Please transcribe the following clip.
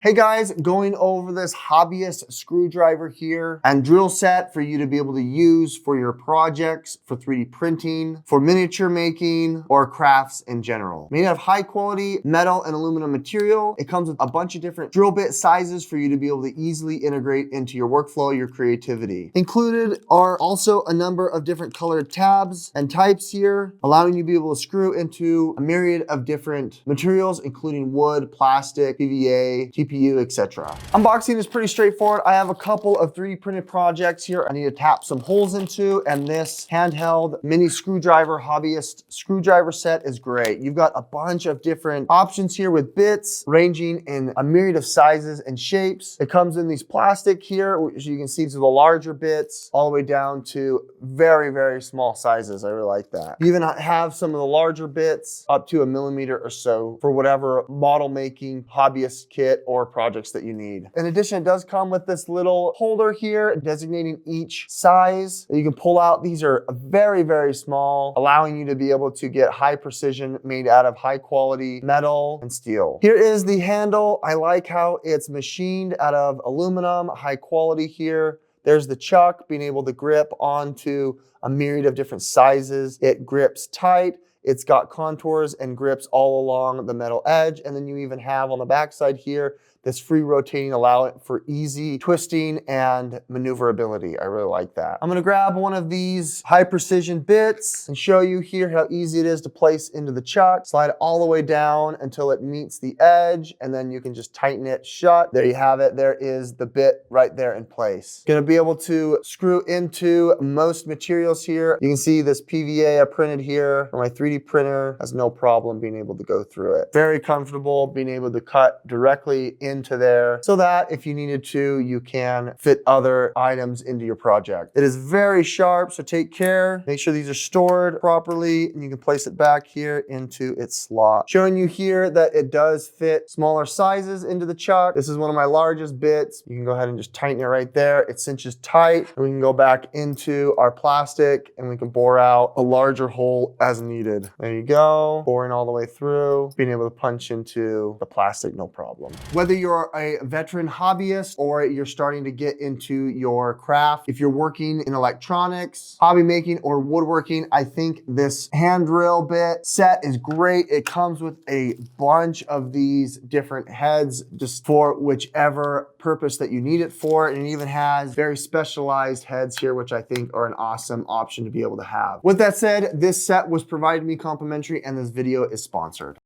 Hey guys, going over this hobbyist screwdriver here and drill set for you to be able to use for your projects, for 3D printing, for miniature making, or crafts in general. Made out of high quality metal and aluminum material. It comes with a bunch of different drill bit sizes for you to be able to easily integrate into your workflow, your creativity. Included are also a number of different colored tabs and types here, allowing you to be able to screw into a myriad of different materials, including wood, plastic, PVA, TPU, etc. Unboxing is pretty straightforward. I have a couple of 3D printed projects here I need to tap some holes into, and this handheld mini screwdriver hobbyist screwdriver set is great. You've got a bunch of different options here with bits ranging in a myriad of sizes and shapes. It comes in these plastic here, which you can see to the larger bits all the way down to very, very small sizes. I really like that. You even have some of the larger bits up to 1 millimeter or so for whatever model making hobbyist kit or projects that you need. In addition, it does come with this little holder here designating each size that you can pull out. These are very, very small, allowing you to be able to get high precision made out of high quality metal and steel. Here is the handle. I like how it's machined out of aluminum, high quality here. There's the chuck, being able to grip onto a myriad of different sizes. It grips tight. It's got contours and grips all along the metal edge. And then you even have on the backside here, this free rotating, allow it for easy twisting and maneuverability. I really like that. I'm gonna grab one of these high precision bits and show you here how easy it is to place into the chuck. Slide it all the way down until it meets the edge, and then you can just tighten it shut. There you have it. There is the bit right there in place. Gonna be able to screw into most materials here. You can see this PVA I printed here for my 3D printer. Has no problem being able to go through it. Very comfortable being able to cut directly into there so that if you needed to, you can fit other items into your project. It is very sharp, so take care. Make sure these are stored properly, and you can place it back here into its slot. Showing you here that it does fit smaller sizes into the chuck. This is one of my largest bits. You can go ahead and just tighten it right there. It cinches tight, and we can go back into our plastic and we can bore out a larger hole as needed. There you go, boring all the way through, being able to punch into the plastic, no problem. Whether you're a veteran hobbyist or you're starting to get into your craft, if you're working in electronics, hobby making, or woodworking, I think this hand drill bit set is great. It comes with a bunch of these different heads just for whichever purpose that you need it for. And it even has very specialized heads here, which I think are an awesome option to be able to have. With that said, this set was provided me complimentary, and this video is sponsored.